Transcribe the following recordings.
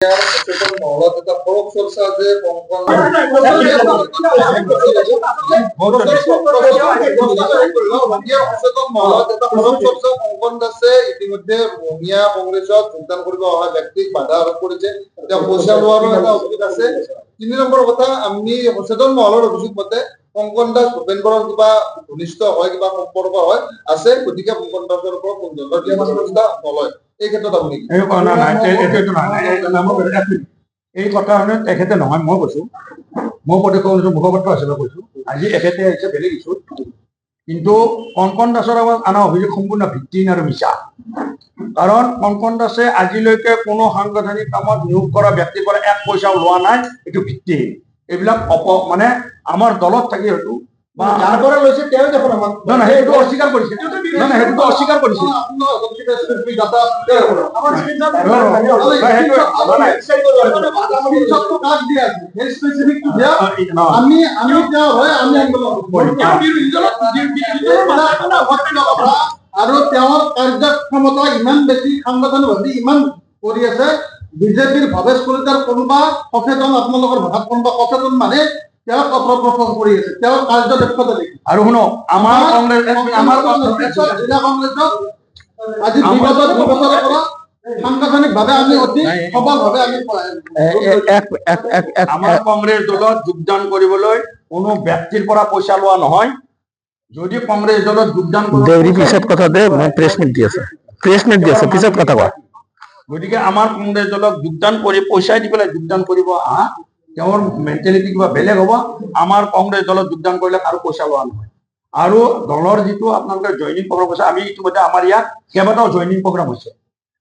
সচেতন মহলত এটা সৰব চৰ্চা যে সচেতন মহলত এটা সৰব চৰ্চা কংকন দাসে ইতিমধ্যে ৰঙিয়া কংগ্ৰেছত যোগদান কৰিব অহা ব্যক্তিক বাধা আৰোপ কৰিছে। তেওঁ পইচা লোৱাৰো এটা অভিযোগ আছে। ৩ নম্বৰ কথা, আমি সচেতন মহলৰ অভিযোগ মতে কংকন দাস ভূপেন বৰাৰ কিবা ঘনিষ্ঠ হয়, কিবা সম্পৰ্ক হয় আছে, গতিকে কংকন দাসৰ ওপৰত কোনো ধৰণৰ ব্যৱস্থা নলয়। এই ক্ষেত্ৰত আপুনি এই কথা তেখেতে নহয়, মই কৈছো, মই প্ৰদেশৰ মুখপাত্ৰ হিচাপে কৈছো, আজি এখেতে আহিছে বেলেগ ইছ্যু, কিন্তু কংকন দাসৰ আনা অভিযোগ সম্পূৰ্ণ ভিত্তিহীন আৰু মিছা। কাৰণ কংকন দাসে আজিলৈকে কোনো সাংগঠনিক কামত নিয়োগ কৰা ব্যক্তিৰ পৰা 1 পইচাও লোৱা নাই, এইটো ভিত্তিহীন। এইবিলাক মানে আমাৰ দলত থাকি হয়তো যাৰ পৰা লৈছে তেওঁ দেখোন আমাক সেইটো অস্বীকাৰ কৰিছে, সেইটো অস্বীকাৰ কৰিছে। আৰু তেওঁৰ কাৰ্যক্ষমতা ইমান বেছি, সাংগঠনিকভাৱে ইমান কৰি আছে। বিজেপিৰ ভৱেশ কলিতাৰ কোনোবা সচেতন, আপোনালোকৰ ভাষাত কোনোবা সচেতন মানে তেওঁক অপপ্ৰচাৰ কৰি আছে, তেওঁৰ কাৰ্যদক্ষতা দেখি। আৰু শুনক, আমাৰ কংগ্ৰেছ জিলা কংগ্ৰেছত আজি বিগত 2 বছৰৰ পৰা সাংগঠনিকভাৱে আমি অতি সবলভাৱে আমি আমাৰ কংগ্ৰেছ দলত যোগদান কৰিবলৈ কোনো ব্যক্তিৰ পৰা পইচা লোৱা নহয়। যদি কংগ্ৰেছ দলত যোগদান পিছত কথা দে, মই প্ৰেছ মিট দি আছে, পিছত কথা কোৱা। গতিকে আমাৰ কংগ্ৰেছ দলত যোগদান কৰি পইচা দি পেলাই যোগদান কৰিব আহা তেওঁৰ মেণ্টেলিটি কিবা বেলেগ হ'ব। আমাৰ কংগ্ৰেছ দলত যোগদান কৰিলে কাৰো পইচা লোৱা নহয়। আৰু দলৰ যিটো আপোনালোকে জইনিং প্ৰগ্ৰাম হৈছে, আমি ইতিমধ্যে আমাৰ ইয়াত কেইবাটাও জইনিং প্ৰগ্ৰাম হৈছে।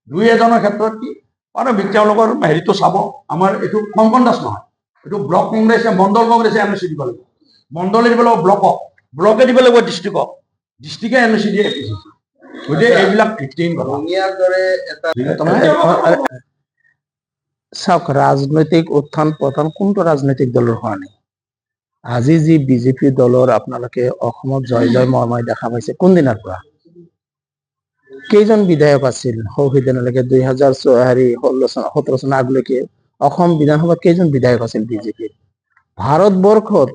2-এজনৰ ক্ষেত্ৰত কি মানে তেওঁলোকৰ হেৰিটো চাব। আমাৰ এইটো কংকন দাস নহয়, এইটো ব্লক কংগ্ৰেছে, মণ্ডল কংগ্ৰেছে এনঅ'চি দিব লাগিব, মণ্ডলে দিব লাগিব ব্লকক, ব্লকে দিব লাগিব ডিষ্ট্ৰিক্টক, ডিষ্ট্ৰিক্টে এনঅ'চি দিয়ে এপিচি। গতিকে এইবিলাক ভিত্তিহীন কথা। চাওক, ৰাজনৈতিক উত্থান পতন কোনটো ৰাজনৈতিক দলৰ হোৱা নাই। আজি যি বিজেপি দলৰ আপোনালোকে অসমত জয় জয় মৰ্ময় দেখা পাইছে, কোনদিনাৰ পৰা? কেইজন বিধায়ক আছিল সৌসিদিনলৈকে? 2017 চন আগলৈকে অসম বিধানসভাত কেইজন বিধায়ক আছিল বিজেপিৰ? ভাৰতবৰ্ষত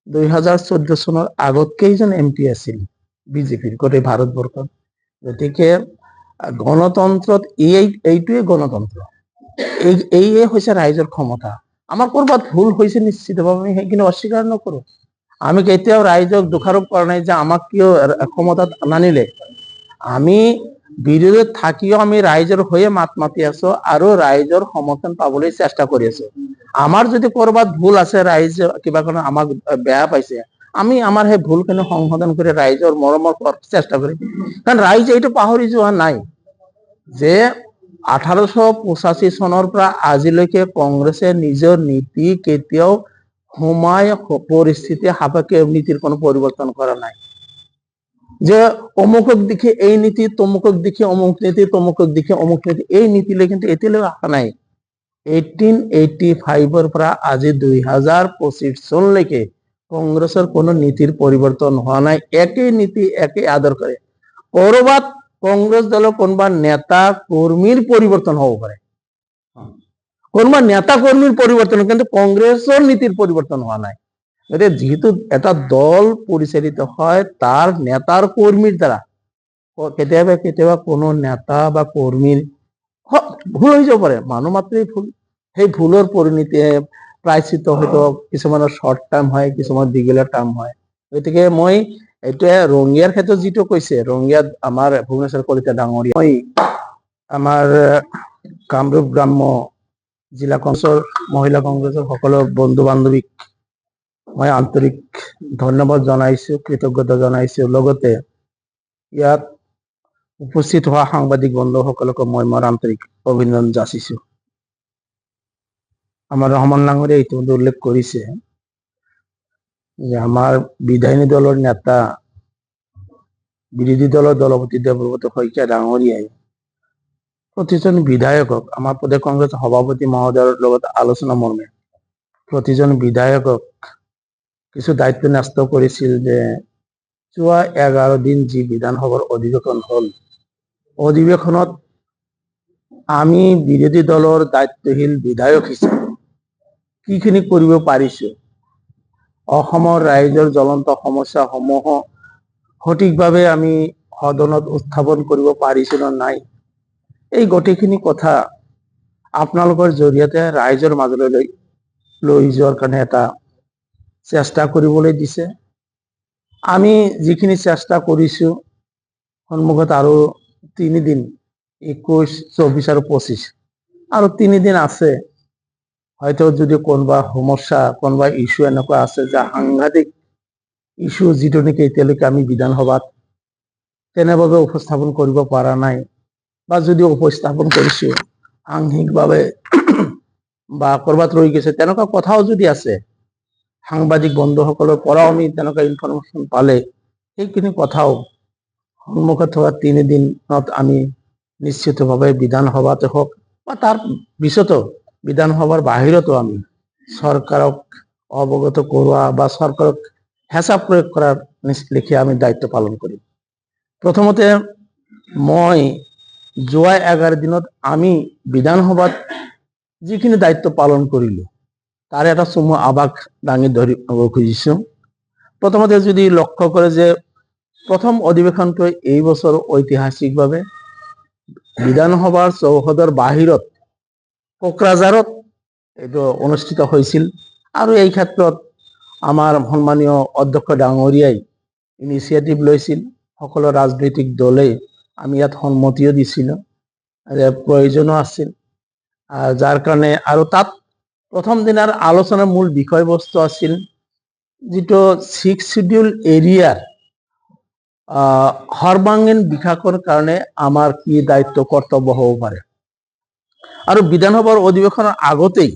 2014 চনৰ আগত কেইজন MP আছিল বিজেপিৰ গোটেই ভাৰতবৰ্ষত? গতিকে গণতন্ত্ৰত এইটোৱে গণতন্ত্ৰ, এইয়ে হৈছে ৰাইজৰ ক্ষমতা। আমাৰ কৰবাত ভুল হৈছে নিশ্চিতভাৱে, আমি সেইখিনি অস্বীকাৰ নকৰো। আমি কেতিয়াও ৰাইজক দোষাৰোপ কৰা নাই যে আমাক কিয় ক্ষমতাত নানিলে। আমি বিৰোধত থাকিও আমি ৰাইজৰ হৈয়ে মাত মাতি আছো আৰু ৰাইজৰ সমৰ্থন পাবলৈ চেষ্টা কৰি আছো। আমাৰ যদি কৰবাত ভুল আছে, ৰাইজ কিবা কাৰণে আমাক বেয়া পাইছে, আমি আমাৰ সেই ভুলখিনি সংশোধন কৰি ৰাইজৰ মৰমৰ চেষ্টা কৰিম। কাৰণ ৰাইজে এইটো পাহৰি যোৱা নাই যে 1885 চনৰ পৰা আজিলৈকে কংগ্ৰেছে নিজৰ নীতি কেতিয়াও পৰিস্থিতি সাপেক্ষে নীতিৰ কোনো পৰিৱৰ্তন কৰা নাই। যে অমুকক দেখি এই নীতি, তমুকক দেখি অমুক নীতি, তমুকক দেখি অমুক নীতি, এই নীতিলৈ কিন্তু এতিয়ালৈ অহা নাই। 1885 পৰা আজি 2025 চনলৈকে কংগ্ৰেছৰ কোনো নীতিৰ পৰিৱৰ্তন হোৱা নাই। একেই নীতি, একেই আদৰ্শৰে। কৰবাত কংগ্ৰেছ দলৰ কোনোবা নেতা কৰ্মীৰ পৰিৱৰ্তন হ'ব পাৰে, কোনোবা নেতা কৰ্মীৰ পৰিৱৰ্তন, কিন্তু কংগ্ৰেছৰ নীতিৰ পৰিৱৰ্তন হোৱা নাই। গতিকে যিহেতু এটা দল পৰিচালিত হয় তাৰ নেতাৰ কৰ্মীৰ দ্বাৰা, কেতিয়াবা কেতিয়াবা কোনো নেতা বা কৰ্মীৰ ভুল হৈ যাব পাৰে, মানুহ মাত্ৰেই ভুল। সেই ভুলৰ পৰিণতিয়ে প্ৰায়শ্চিত্ত হয়তো কিছুমানৰ শৰ্ট টাৰ্ম হয়, কিছুমানৰ দীঘলীয়া টাৰ্ম হয়। গতিকে মই এতিয়া ৰঙিয়াৰ ক্ষেত্ৰত যিটো কৈছে, ৰঙিয়াত আমাৰ ভুৱনেশ্বৰ কলিতা ডাঙৰীয়া, মই আমাৰ কামৰূপ গ্ৰাম্য জিলা কংগ্ৰেছৰ মহিলা কংগ্ৰেছৰ সকলো বন্ধু বান্ধৱীক মই আন্তৰিক ধন্যবাদ জনাইছো, কৃতজ্ঞতা জনাইছো। লগতে ইয়াত উপস্থিত হোৱা সাংবাদিক বন্ধুসকলকো মই মোৰ আন্তৰিক অভিনন্দন যাচিছো। আমাৰ ৰহমান ডাঙৰীয়াই ইতিমধ্যে উল্লেখ কৰিছে যে আমাৰ বিধায়িনী দলৰ নেতা বিৰোধী দলৰ দলপতি দেৱব্ৰত শইকীয়া ডাঙৰীয়াই প্ৰতিজন বিধায়কক, আমাৰ প্ৰদেশ কংগ্ৰেছ সভাপতি মহোদয়ৰ লগত আলোচনা মৰ্মে প্ৰতিজন বিধায়কক কিছু দায়িত্ব ন্যস্ত কৰিছিল যে যোৱা 11 দিন যি বিধানসভাৰ অধিৱেশন হল, অধিৱেশনত আমি বিৰোধী দলৰ দায়িত্বশীল বিধায়ক হিচাপে কিখিনি কৰিব পাৰিছো, অসমৰ ৰাইজৰ জ্বলন্ত সমস্যাসমূহ সঠিকভাৱে আমি সদনত উত্থাপন কৰিব পাৰিছো নে নাই, এই গোটেইখিনি কথা আপোনালোকৰ জৰিয়তে ৰাইজৰ মাজলৈ লৈ যোৱাৰ কাৰণে এটা চেষ্টা কৰিবলৈ দিছে। আমি যিখিনি চেষ্টা কৰিছো, সন্মুখত আৰু 3 দিন, 21, 24 আৰু 25 আৰু 3 দিন আছে। হয়তো যদি কোনোবা সমস্যা, কোনোবা ইস্যু এনেকুৱা আছে যে সাংঘাতিক ইস্যু, যিটো নেকি এতিয়ালৈকে আমি বিধানসভাত তেনেভাৱে উপস্থাপন কৰিব পৰা নাই, বা যদি উপস্থাপন কৰিছো আংশিকভাৱে বা কৰবাত ৰৈ গৈছে, তেনেকুৱা কথাও যদি আছে, সাংবাদিক বন্ধুসকলৰ পৰাও আমি তেনেকুৱা ইনফৰমেশ্যন পালে সেইখিনি কথাও সন্মুখত থকা 3 দিনত আমি নিশ্চিতভাৱে বিধানসভাতে হওক বা তাৰ পিছতো বিধানসভাৰ বাহিৰতো আমি চৰকাৰক অৱগত কৰোৱা বা চৰকাৰক হেঁচা প্ৰয়োগ কৰাৰ লেখীয়া আমি দায়িত্ব পালন কৰিম। প্ৰথমতে মই যোৱা 11 দিনত আমি বিধানসভাত যিখিনি দায়িত্ব পালন কৰিলো তাৰ এটা চমু আভাস দাঙি ধৰিব খুজিছো। প্ৰথমতে যদি লক্ষ্য কৰে যে প্ৰথম অধিৱেশনটো এই বছৰ ঐতিহাসিকভাৱে বিধানসভাৰ চৌহদৰ বাহিৰত কোকৰাঝাৰত এইটো অনুষ্ঠিত হৈছিল, আৰু এই ক্ষেত্ৰত আমাৰ সন্মানীয় অধ্যক্ষ ডাঙৰীয়াই ইনিচিয়েটিভ লৈছিল। সকলো ৰাজনৈতিক দলে আমি ইয়াত সন্মতিও দিছিলো, প্ৰয়োজনো আছিল, যাৰ কাৰণে আৰু তাত প্ৰথম দিনাৰ আলোচনাৰ মূল বিষয়বস্তু আছিল যিটো 6 শিডিউল এৰিয়াৰ সৰ্বাংগীন বিকাশৰ কাৰণে আমাৰ কি দায়িত্ব কৰ্তব্য হ'ব পাৰে। আৰু বিধানসভাৰ অধিৱেশনৰ আগতেই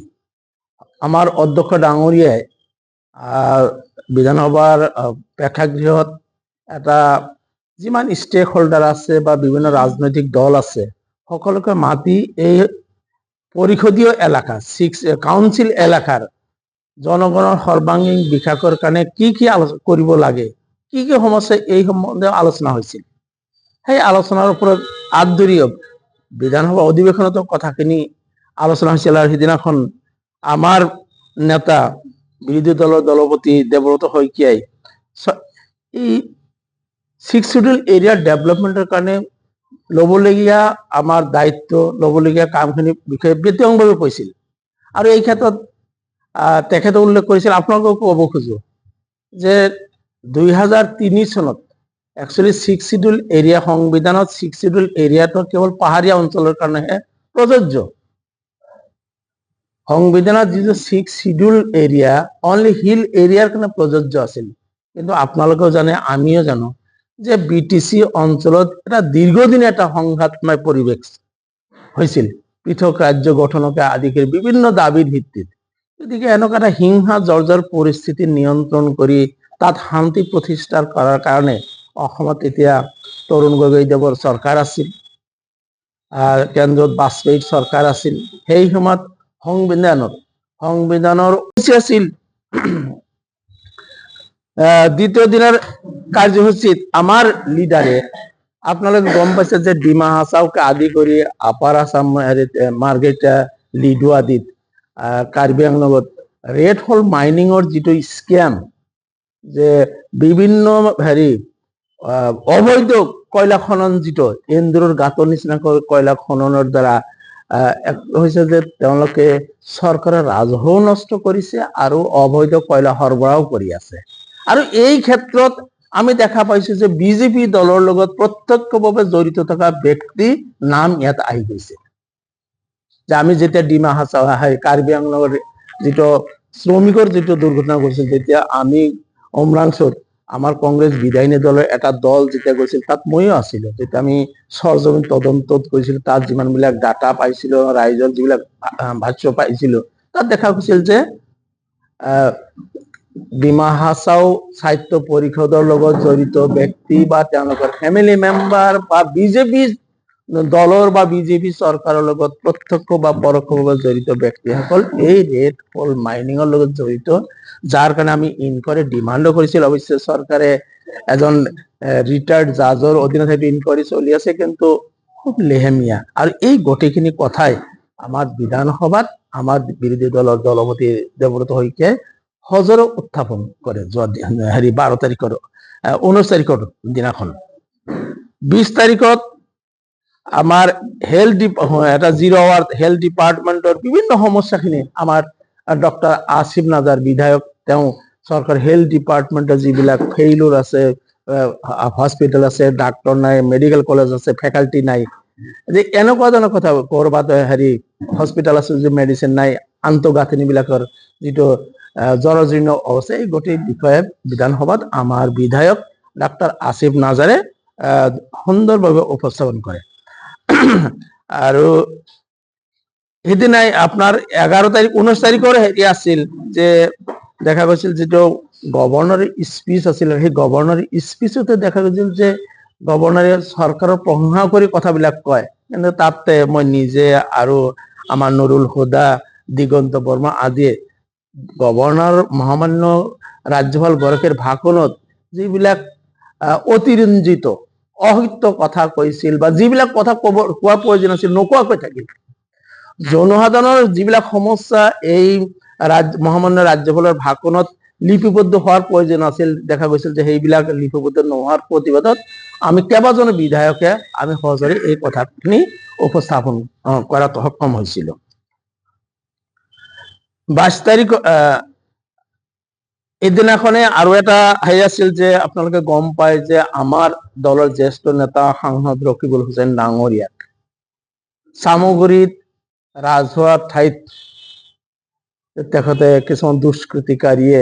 আমাৰ অধ্যক্ষ ডাঙৰীয়াই বিধানসভাৰ প্ৰেক্ষাগৃহত এটা যিমান ষ্টেক হোল্ডাৰ আছে বা বিভিন্ন ৰাজনৈতিক দল আছে সকলোকে মাতি এই পৰিষদীয় এলাকা, কাউন্সিল এলাকাৰ জনগণৰ সৰ্বাংগীন বিকাশৰ কাৰণে কি কি কৰিব লাগে, কি কি সমস্যা, এই সম্বন্ধে আলোচনা হৈছিল। সেই আলোচনাৰ ওপৰত আদৰিও বিধানসভা অধিৱেশনতো কথাখিনি আলোচনা হৈছিল। আৰু সিদিনাখন আমাৰ নেতা বিৰোধী দলৰ দলপতি দেৱব্ৰত শইকীয়াই এই 6 শিডিউল এৰিয়াৰ ডেভেলপমেন্টেৰ কাৰণে ল'বলগীয়া আমাৰ দায়িত্ব, ল'বলগীয়া কামখিনিৰ বিষয়ে ব্যতিক্ৰমভাৱে কৈছিল। আৰু এই ক্ষেত্ৰত তেখেতে উল্লেখ কৰিছিল, আপোনালোকক ক'ব খোজো যে 2003 চনত একচুৱেলি 6 শিডিউল এৰিয়া, সংবিধানত 6 শিডিউল এৰিয়াটো কেৱল পাহাৰীয়া অঞ্চলৰ কাৰণেহে প্ৰযোজ্য। সংবিধানত যিটো 6 শিডিউল এৰিয়া অনলি হিল এৰিয়াৰ কাৰণে প্ৰযোজ্য আছিল। কিন্তু আপোনালোকেও জানে, আমিও জানো যে বিটিচি অঞ্চলত এটা দীৰ্ঘদিনীয়া এটা সংঘাতময় পৰিৱেশ হৈছিল, পৃথক ৰাজ্য গঠনকে আদি কৰি বিভিন্ন দাবীৰ ভিত্তিত। গতিকে এনেকুৱা এটা হিংসা জৰ্জৰ পৰিস্থিতি নিয়ন্ত্ৰণ কৰি তাত শান্তি প্ৰতিষ্ঠা কৰাৰ কাৰণে অসমত তেতিয়া তৰুণ গগৈদেৱৰ চৰকাৰ আছিল, কেন্দ্ৰত বাজপেয়ীৰ চৰকাৰ আছিল। সেই সময়ত সংবিধানৰ আছিল দ্বিতীয় দিনৰ কাৰ্যসূচীত আমাৰ লিডাৰে, আপোনালোকে গম পাইছে যে ডিমা হাছাওকে আদি কৰি আপাৰ আছাম, মাৰ্ঘেৰিটা, লিডু আদিত, কাৰ্বি আংলঙত ৰেড হল মাইনিঙৰ যিটো স্কেম, যে বিভিন্ন অবৈধ কয়লা খনন, যিটো এন্দুৰৰ গাঁতৰ নিচিনাকৈ কয়লা খননৰ দ্বাৰা হৈছে যে তেওঁলোকে চৰকাৰৰ ৰাজহ নষ্ট কৰিছে আৰু অবৈধ কয়লা সৰবৰাহ কৰি আছে। আৰু এই ক্ষেত্ৰত আমি দেখা পাইছো যে বিজেপি দলৰ লগত প্ৰত্যক্ষভাৱে জড়িত থকা ব্যক্তি নাম ইয়াত আহি গৈছে। যে আমি যেতিয়া ডিমা হাছাও, কাৰ্বি আংলঙৰ যিটো শ্ৰমিকৰ যিটো দুৰ্ঘটনা ঘটিছিল, তেতিয়া আমি অমৰাংচত আমাৰ কংগ্ৰেছ বিধায়িনী দলৰ এটা দল যেতিয়া গৈছিল, তাত ময়ো আছিলো। তেতিয়া আমি সৰজমিন তদন্তত গৈছিলো, তাত যিমানবিলাক ডাটা পাইছিলো, ৰাইজৰ যিবিলাক ভাষ্য পাইছিলো, তাত দেখা গৈছিল যে ডিমা হাছাও সাহিত্য পৰিষদৰ লগত জড়িত ব্যক্তি বা তেওঁলোকৰ ফেমিলি মেম্বাৰ বা বিজেপি দলৰ বা বিজেপি চৰকাৰৰ লগত প্ৰত্যক্ষ বা পৰোক্ষভাৱে জড়িত ব্যক্তিসকল এই ৰেড হল মাইনিঙৰ লগত জড়িত, যাৰ কাৰণে আমি ইনকোয়াৰি ডিমান্ডো কৰিছিল। অৱশ্যে চৰকাৰে এজন ৰিটায়াৰ্ড জাজৰ অধীনত সেইটো ইনকোয়াৰি চলি আছে, কিন্তু খুব লেহেমীয়া। আৰু এই গোটেইখিনি কথাই আমাৰ বিধানসভাত আমাৰ বিৰোধী দলৰ দলপতি দেৱব্ৰত শইকীয়াই সজোৰে উত্থাপন কৰে যোৱা 12 তাৰিখৰ 19 তাৰিখৰ দিনাখন। 20 তাৰিখত আমাৰ এটা 0 আৱাৰ হেল্থ ডিপাৰ্টমেন্টৰ বিভিন্ন সমস্যাখিনি আমাৰ ডক্টৰ আসিফ নাজাৰ বিধায়ক, তেওঁ চৰকাৰ হেল্থ ডিপাৰ্টমেন্টৰ যিবিলাক ফেইলুৰ আছে, হস্পিটেল আছে, ডাক্তৰ নাই, মেডিকেল কলেজ আছে, ফেকাল্টি নাই, যে এনেকুৱা ধৰণৰ কথা, ক'ৰবাত হস্পিটেল আছে যে মেডিচিন নাই, আন্তঃগাঁথনি বিলাকৰ যিটো জৰাজীৰ্ণ অৱস্থা, এই গোটেই বিষয়ে বিধানসভাত আমাৰ বিধায়ক ডাক্তৰ আসিফ নাজাৰে সুন্দৰভাৱে উপস্থাপন কৰে। আৰু সেইদিনাই আপোনাৰ 19 তাৰিখৰ আছিল যে দেখা গৈছিল যিটো গভৰ্ণৰ স্পীচ আছিল, সেই গভৰ্ণৰ স্পীচতে দেখা গৈছিল যে গভৰ্ণৰে চৰকাৰৰ প্ৰশংসা কৰি কথাবিলাক কয়, কিন্তু তাতে মই নিজে আৰু আমাৰ নুৰুল হুদা, দিগন্ত বৰ্মা আদিয়ে গভৰ্ণৰ মহামান্য ৰাজ্যপাল গৰাকীৰ ভাষণত যিবিলাক অতিৰঞ্জিত অসত্য কথা কৈছিল বা যিবিলাক কথা কোৱাৰ প্ৰয়োজন আছিল নোকোৱাকৈ থাকিল। জনসাধাৰণৰ যিবিলাক সমস্যা এই মহামান্য ৰাজ্যপালৰ ভাষণত লিপিবদ্ধ হোৱাৰ প্ৰয়োজন আছিল, দেখা গৈছিল যে সেইবিলাক লিপিবদ্ধ নোহোৱাৰ প্ৰতিবাদত আমি কেইবাজনো বিধায়কে আমি সহজৰে এই কথাখিনি উপস্থাপন কৰাত সক্ষম হৈছিলো। 22 তাৰিখ এদিনাখনে আৰু এটা আছিল যে আপোনালোকে গম পায় যে আমাৰ দলৰ জ্যেষ্ঠ নেতা সাংসদ ৰকিবুল হুছেইন ডাঙৰীয়াক চামগুৰিত ৰাজহুৱা ঠাইত তেখেতে কিছুমান দুষ্কৃতিকাৰীয়ে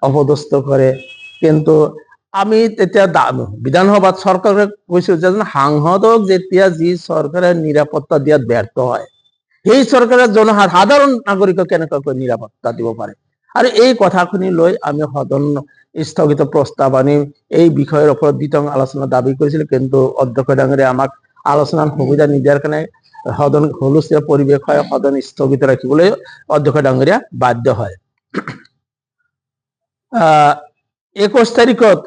অপদস্থ কৰে, কিন্তু আমি তেতিয়া বিধানসভাত চৰকাৰে কৈছিল যে সাংসদক যেতিয়া যি চৰকাৰে নিৰাপত্তা দিয়াত ব্যৰ্থ হয়, সেই চৰকাৰে সাধাৰণ নাগৰিকক কেনেকৈ নিৰাপত্তা দিব পাৰে। আৰু এই কথাখিনি লৈ আমি সদন স্থগিত প্ৰস্তাৱ আনি এই বিষয়ৰ ওপৰত বিতং আলোচনা দাবী কৰিছিল, কিন্তু অধ্যক্ষ ডাঙৰীয়াই আমাক আলোচনাৰ সুবিধা নিদিয়াৰ কাৰণে সদন হুলস্থুলীয়া পৰিৱেশ হয় সদন স্থগিত ৰাখিবলৈ অধ্যক্ষ ডাঙৰীয়া বাধ্য হয়। 21 তাৰিখত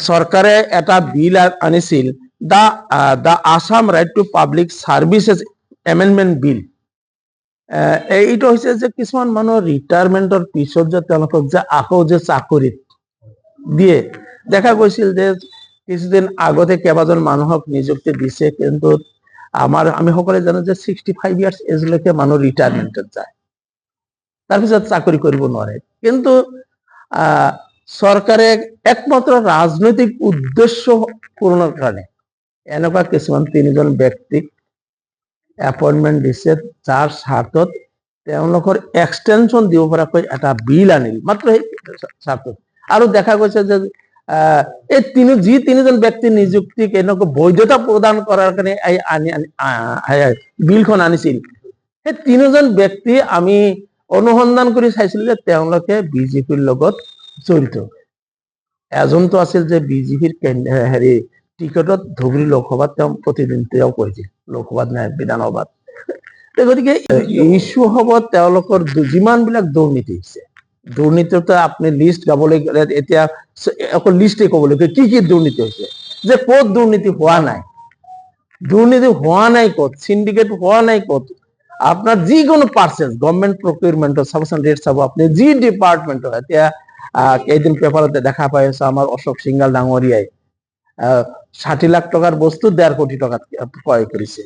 চৰকাৰে এটা বিল আনিছিল, the Assam right to public services amendment bill. এইটো হৈছে যে কিছুমান মানুহৰ ৰিটায়াৰমেণ্টৰ পিছত যে তেওঁলোকক যে আকৌ যে চাকৰিত দিয়ে, দেখা গৈছিল যে কিছুদিন আগতে কেইবাজন মানুহক নিযুক্তি দিছে, কিন্তু আমি সকলোৱে জানো যে 65 ইয়াৰ্ছ এজলৈকে মানুহ ৰিটায়াৰমেণ্টত যায়, তাৰপিছত চাকৰি কৰিব নোৱাৰে। কিন্তু চৰকাৰে একমাত্ৰ ৰাজনৈতিক উদ্দেশ্য পূৰণৰ কাৰণে এনেকুৱা কিছুমান 3জন ব্যক্তিক এপইণ্টমেণ্ট দিছে, যাৰ স্বাৰ্থত তেওঁলোকৰ এক্সটেনশ্যন দিব পৰাকৈ এটা বিল আনিল মাত্ৰ সেই স্বাৰ্থত। আৰু দেখা গৈছে যে এই 3জন ব্যক্তি নিযুক্তিক এনেকৈ বৈধতা প্ৰদান কৰাৰ কাৰণে বিলখন আনিছিল, সেই 3জন ব্যক্তি আমি অনুসন্ধান কৰি চাইছিলো যে তেওঁলোকে বিজেপিৰ লগত জড়িত। এজনটো আছিল যে বিজেপিৰ টিকটত ধুবুৰী লোকসভাত তেওঁ প্ৰতিদ্বন্দ্বিতাও কৰিছিল, লোকসভাত নাই বিধানসভাত। গতিকে ইছ্যু হব তেওঁলোকৰ যিমান বিলাক দুৰ্নীতি হৈছে, দুৰ্নীতিটো আপুনি লিষ্ট গাবলৈ গ'লে এতিয়া অকল লিষ্টে ক'বলৈ কি কি দুৰ্নীতি হৈছে, যে ক'ত দুৰ্নীতি হোৱা নাই, ক'ত সিন্ডিকেট হোৱা নাই, ক'ত আপনাৰ যিকোনো পাৰ্সেস গভৰ্নমেন্ট প্ৰকিউৰমেন্টৰ চাবচোন ৰেট চাব আপুনি, যি ডিপাৰ্টমেন্টৰ এতিয়া কেইদিন পেপাৰতে দেখা পাই আছে আমাৰ অশোক সিংগাল ডাঙৰীয়াই 60 লাখ টকাৰ বস্তু 1.5 কোটি টকাত ক্ৰয় কৰিছে।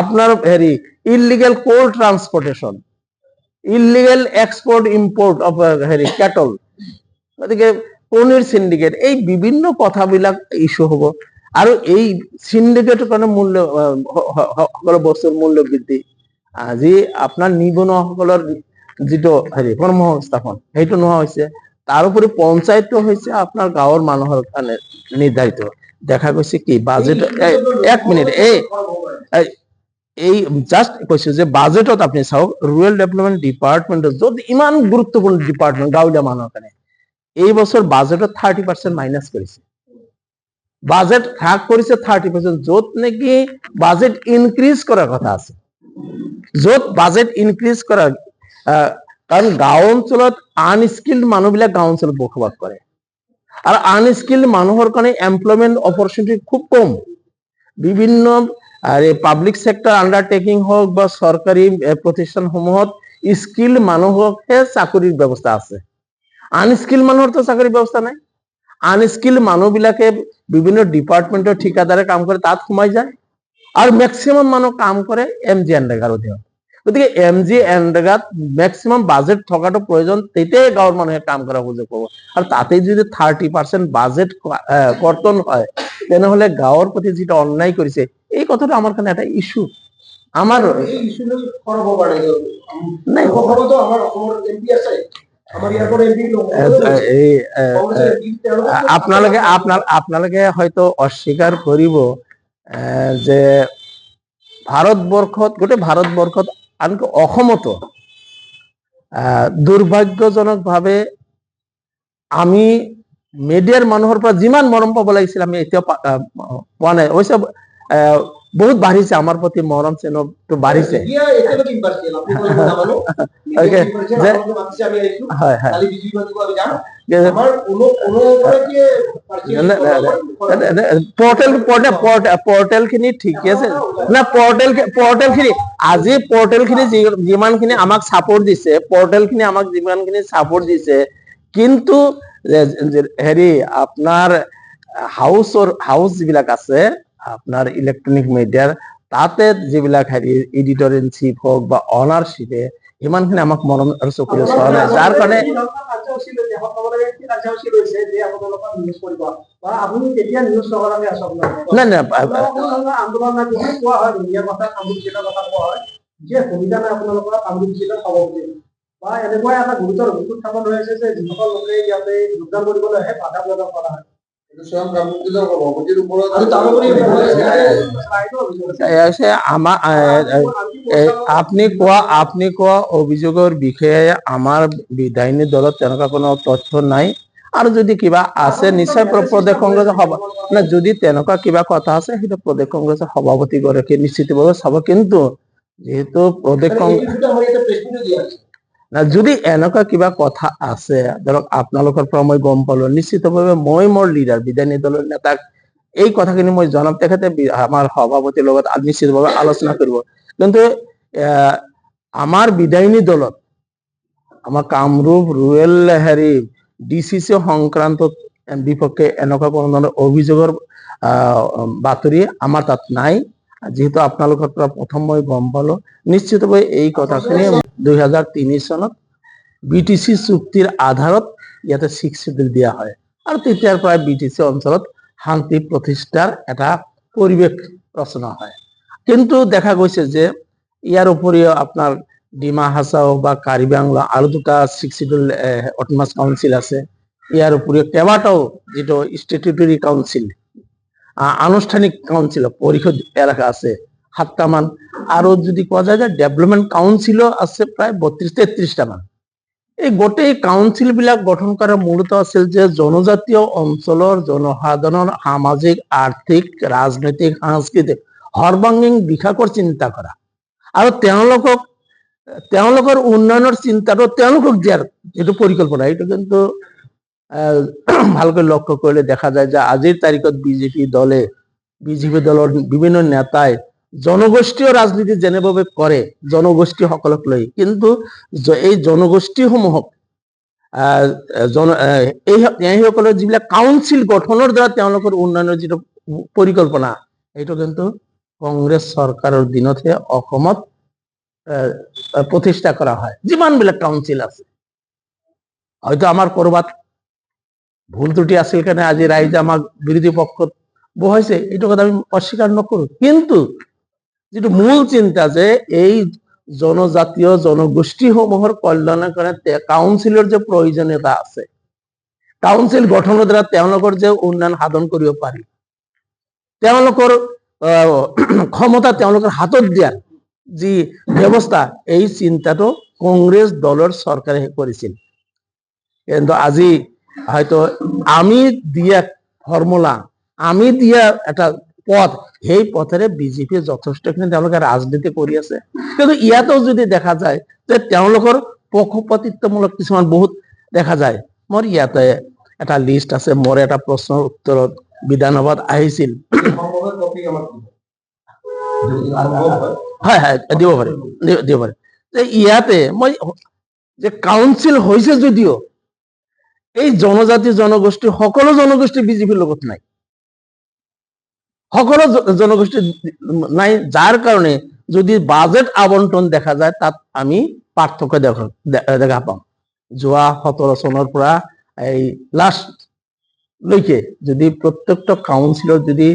আপনাৰ illegal coal transportation, illegal export import of cattle, গতিকে পনীৰ সিন্ডিকেট, এই বিভিন্ন কথাবিলাক ইস্যু হ'ব। আৰু এই সিন্ডিকেটৰ কাৰণে মূল্য সকলো বস্তুৰ মূল্য বৃদ্ধি, আজি আপোনাৰ নিবনুৱাসকলৰ যিটো কৰ্মসংস্থাপন সেইটো নোহোৱা হৈছে। তাৰোপৰি পঞ্চায়তটো হৈছে আপোনাৰ গাঁৱৰ মানুহৰ কাৰণে নিৰ্ধাৰিত। দেখা গৈছে কি বাজেট, 1 মিনিট, এই জাষ্ট কৈছো যে বাজেটত আপুনি চাওক, ৰুৰেল ডেভেলপমেন্ট ডিপাৰ্টমেন্টত য'ত ইমান গুৰুত্বপূৰ্ণ ডিপাৰ্টমেন্ট গাঁৱলীয়া মানুহৰ কাৰণে, এই বছৰ বাজেটত 30% মাইনাছ কৰিছে। বাজেট হ্ৰাস কৰিছে 30%, য'ত নেকি বাজেট ইনক্ৰিজ কৰাৰ কথা আছে, য'ত বাজেট ইনক্ৰিজ কৰাৰ, কাৰণ গাঁও অঞ্চলত আনস্কিল্ড মানুহবিলাক গাঁও অঞ্চলত বসবাস কৰে, আৰ আনস্কিল মানুহৰ কাৰণে এমপ্লয়মেন্ট অপৰচুনিটি খুব কম। বিভিন্ন পাব্লিক সেক্টৰ আন্ডাৰটেকিং হোক বা সৰকাৰি প্ৰতিষ্ঠানসমূহত স্কিল মানুহকহে চাকৰিৰ ব্যবস্থা আছে, আনস্কিল মানুহৰ তো চাকরির ব্যবস্থা নাই। আনস্কিল মানুহবিলাকে বিভিন্ন ডিপার্টমেন্টের ঠিকাদারে কাম করে, তাত সোমাই যায়। আর ম্যাক্সিমাম মানুহ কাম করে MG এনৰেগাৰ অধীনত। গতিকে MG এনৰেগাত ম্যাক্সিমাম বাজেট থকাটো প্ৰয়োজন, তেতিয়াই গাঁৱৰ মানুহে কাম কৰা সুযোগ পাব। আৰু তাতে যদি 30% বাজেট কৰ্তন হয়, তেনেহলে গাঁৱৰ প্ৰতি যিটো অন্যায় কৰিছে, এই কথাটো আমাৰ কাৰণে এটা ইস্যু। আমাৰ নাই আপোনালোকে হয়তো অস্বীকাৰ কৰিব যে ভাৰতবৰ্ষত, গোটেই ভাৰতবৰ্ষত, আনকি অসমতো দুৰ্ভাগ্যজনকভাৱে আমি মিডিয়াৰ মানুহৰ পৰা যিমান মৰম পাব লাগিছিল আমি এতিয়াও পোৱা নাই। অৱশ্যে বহুত বাঢ়িছে, আমাৰ প্ৰতি মৰম চেনেহটো বাঢ়িছে। পৰ্টেল খিনি ঠিকে আছে না, পৰ্টেল খিনি আজি পৰ্টেল খিনি যিমানখিনি আমাক সাপোৰ্ট দিছে, পৰ্টেল খিনি আমাক যিমানখিনি সাপোৰ্ট দিছে, কিন্তু হেৰি আপোনাৰ হাউস যিবিলাক আছে আপনাৰ ইলেকট্ৰনিক মিডিয়াৰ, তাতে যিবিলাক হেৰি এডিটৰ ইন চিফ হোক বা অনাৰশ্বিপে ইমানখিনি আমাক মৰম আৰু চকুৰে চোৱা নাই, যাৰ কাৰণে এনেকুৱা এটা গুৰুতৰ অভিযোগ স্থাপন হৈ আছে যে যিসকল লোকে ইয়াতে যোগদান কৰিবলৈ আহে বাধা প্ৰদান কৰা হয়। আপনি কোৱা অভিযোগৰ বিষয়ে আমাৰ বিধায়িনী দলত তেনেকুৱা কোনো তথ্য নাই। আৰু যদি কিবা আছে নিশ্চয় প্ৰদেশ কংগ্ৰেছৰ না, যদি তেনেকুৱা কিবা কথা আছে সেইটো প্ৰদেশ কংগ্ৰেছৰ সভাপতি গৰাকী নিশ্চিতভাৱে চাব। কিন্তু যেহেতু প্ৰদেশ কংগ্ৰেছ যদি এনেকুৱা কিবা কথা আছে, ধৰক আপোনালোকৰ পৰা মই গম পালো, নিশ্চিতভাৱে মই মোৰ লিডাৰ বিধায়িনী দলৰ নেতাক এই কথাখিনি মই জনাম, তেখেতে আমাৰ সভাপতিৰ লগত নিশ্চিতভাৱে আলোচনা কৰিব। কিন্তু আমাৰ বিধায়িনী দলত আমাৰ কামৰূপ ৰুৰেল ডিচিচি সংক্ৰান্ত বিপক্ষে এনেকুৱা কোনো ধৰণৰ অভিযোগৰ বাতৰি আমাৰ তাত নাই। যেহেতু আপোনালোকৰ পৰা প্ৰথম মই গম পালো, নিশ্চিতভাৱে এই কথাখিনি 2003 চনত BTC চুক্তিৰ আধাৰত ইয়াতে 6 শিডিউল দিয়া হয়, আৰু তেতিয়াৰ পৰা BTC অঞ্চলত শান্তি প্ৰতিষ্ঠাৰ এটা পৰিৱেশ ৰচনা হয়। কিন্তু দেখা গৈছে যে ইয়াৰ উপৰিও আপোনাৰ ডিমা হাছাও বা কাৰ্বি আংলং আৰু দুটা 6 শিডিউল অট'নমাছ কাউন্সিল আছে। ইয়াৰ উপৰিও কেইবাটাও যিটো ষ্টেটুটৰী কাউন্সিল, আনুষ্ঠানিক কাউন্সিল পৰিষদ এলাকা আছে 7টা মান, আৰু যদি কোৱা যায় যে ডেভেলপমেন্ট কাউন্সিলও আছে প্ৰায় 32-33টা মান। এই গোটেই কাউন্সিল বিলাক গঠন কৰাৰ মূলত আছিল যে জনজাতীয় অঞ্চলৰ জনসাধাৰণৰ সামাজিক, আৰ্থিক, ৰাজনৈতিক, সাংস্কৃতিক সৰ্বাংগীন বিকাশৰ চিন্তা কৰা আৰু তেওঁলোকৰ উন্নয়নৰ চিন্তাটো তেওঁলোকক দিয়াৰ যিটো পৰিকল্পনা, এইটো কিন্তু ভালকৈ লক্ষ্য কৰিলে দেখা যায় যে আজিৰ তাৰিখত বিজেপি দলৰ বিভিন্ন নেতাই জনগোষ্ঠীয় ৰাজনীতি যেনেভাৱে কৰে জনগোষ্ঠীসকলক লৈ, কিন্তু এই জনগোষ্ঠীসমূহক এইসকলৰ যিবিলাক কাউন্সিল গঠনৰ দ্বাৰা তেওঁলোকৰ উন্নয়নৰ যিটো পৰিকল্পনা, এইটো কিন্তু কংগ্ৰেছ চৰকাৰৰ দিনতহে অসমত প্ৰতিষ্ঠা কৰা হয়। যিমানবিলাক কাউন্সিল আছে, হয়তো আমাৰ কৰবাত ভুল ত্ৰুটি আছিল কাৰণে আজি ৰাইজে আমাক বিৰোধী পক্ষত বহাইছে, এইটো কথা আমি অস্বীকাৰ নকৰো। কিন্তু যিটো মূল চিন্তা যে এই জনজাতীয় জনগোষ্ঠীসমূহৰ কল্যাণৰ কাৰণে কাউন্সিলৰ যে প্ৰয়োজনীয়তা আছে, কাউন্সিল গঠনৰ দ্বাৰা তেওঁলোকৰ যে উন্নয়ন সাধন কৰিব পাৰি, তেওঁলোকৰ ক্ষমতা তেওঁলোকৰ হাতত দিয়াৰ যি ব্যৱস্থা, এই চিন্তাটো কংগ্ৰেছ দলৰ চৰকাৰে কৰিছিল। কিন্তু আজি হয়তো আমি দিয়া ফৰ্মুলা, আমি দিয়া এটা পথ, সেই পথেৰে বিজেপি যথেষ্টখিনি তেওঁলোকে ৰাজনীতি কৰি আছে। কিন্তু ইয়াতো যদি দেখা যায় যে তেওঁলোকৰ পক্ষপাতিত্বমূলক কিছুমান বহুত দেখা যায়। মোৰ ইয়াতে এটা লিষ্ট আছে। মোৰ এটা প্ৰশ্নৰ উত্তৰত বিধানসভাত আহিছিল। সম্ভৱে কপি আমাক দিব। হয় হয় দিব পাৰে, দিব পাৰে। যে ইয়াতে মই যে কাউন্সিল হৈছে যদিও এই জনজাতি জনগোষ্ঠী সকলো জনগোষ্ঠী বিজেপিৰ লগত নাই, সকলো জনগোষ্ঠী নাই, যাৰ কাৰণে যদি বাজেট আবণ্টন দেখা যায় তাত আমি পাৰ্থক্য দেখা পাম। যোৱা 17 চনৰ পৰা এই লাষ্ট লৈকে যদি প্ৰত্যেকটা কাউন্সিলত যদি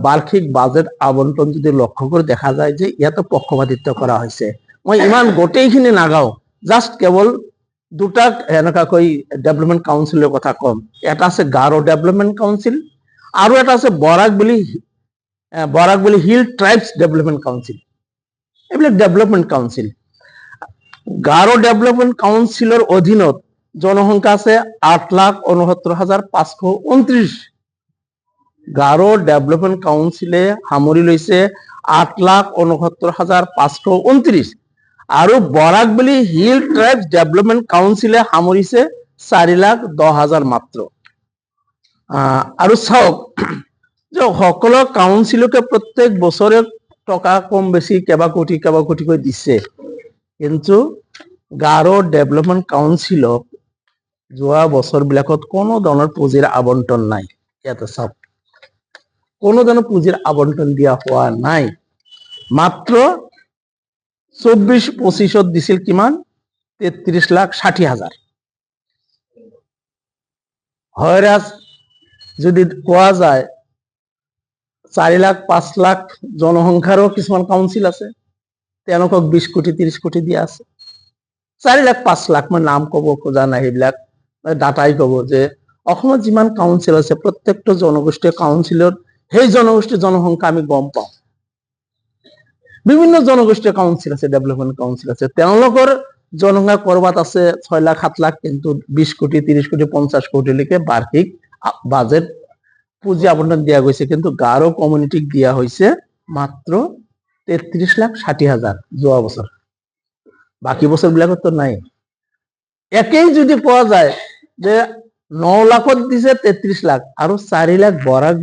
বাৰ্ষিক বাজেট আবণ্টন যদি লক্ষ্য কৰি দেখা যায় যে ইয়াতে পক্ষপাতিত্ব কৰা হৈছে। মই ইমান গোটেইখিনি নাগাওঁ, জাষ্ট কেৱল দুটা এনেকুৱাকৈ ডেভেলপমেণ্ট কাউন্সিলৰ কথা কম। এটা আছে গাৰো ডেভেলপমেণ্ট কাউন্সিল আৰু এটা আছে বৰাক বুলি হিল ট্ৰাইবছ ডেভেলপমেণ্ট কাউন্সিল। এইবিলাক ডেভেলপমেণ্ট কাউন্সিল। গাৰো ডেভেলপমেণ্ট কাউন্সিলৰ অধীনত জনসংখ্যা আছে 8,69,529। গাৰো ডেভেলপমেণ্ট কাউন্সিলে সামৰি লৈছে 8,69,529 আৰু বৰাক বুলি হিল ট্ৰাইবছ ডেভেলপমেণ্ট কাউন্সিলে সামৰিছে 4,10,000 মাত্ৰ। আৰু চাওক যে সকলো কাউন্সিলকে প্ৰত্যেক বছৰে টকা কম বেছি কেইবা কোটিকৈ দিছে, কিন্তু গাৰো ডেভেলপমেণ্ট কাউন্সিলক যোৱা বছৰবিলাকত কোনো ধৰণৰ পুঁজিৰ আবণ্টন নাই। ইয়াতে চাওক, কোনো ধৰণৰ পুঁজিৰ আবণ্টন দিয়া হোৱা নাই। মাত্ৰ 24-25ত দিছিল কিমান? 33,60,000। হয়ৰাজ যদি কোৱা যায় 4 লাখ 5 লাখ জনসংখ্যাৰো কিছুমান কাউন্সিল আছে, তেওঁলোকক 20 কোটি 30 কোটি দিয়া আছে। 4 লাখ 5 লাখ মই নাম ক'ব খোজা নাই, সেইবিলাক ডাটাই ক'ব যে অসমত যিমান কাউন্সিল আছে প্ৰত্যেকটো জনগোষ্ঠীয় কাউন্সিলত সেই জনগোষ্ঠীৰ জনসংখ্যা আমি গম পাওঁ। বিভিন্ন জনগোষ্ঠীয় কাউন্সিল আছে, ডেভেলপমেণ্ট কাউন্সিল আছে, তেওঁলোকৰ জনসংখ্যা কৰবাত আছে 6 লাখ 7 লাখ, কিন্তু 20 কোটি 30 কোটি 50 কোটিলৈকে বাৰ্ষিক বাজেট পুঁজি আবণ্টন দিয়া গৈছে। কিন্তু গাৰো কমিউনিটিক দিয়া হৈছে মাত্ৰ 33,60,000 যোৱা বছৰ। বাকী বছৰবিলাকতো নাই। একেই যদি পোৱা যায় যে 9 লাখত দিছে 33 লাখ আৰু 4 লাখ বৰাক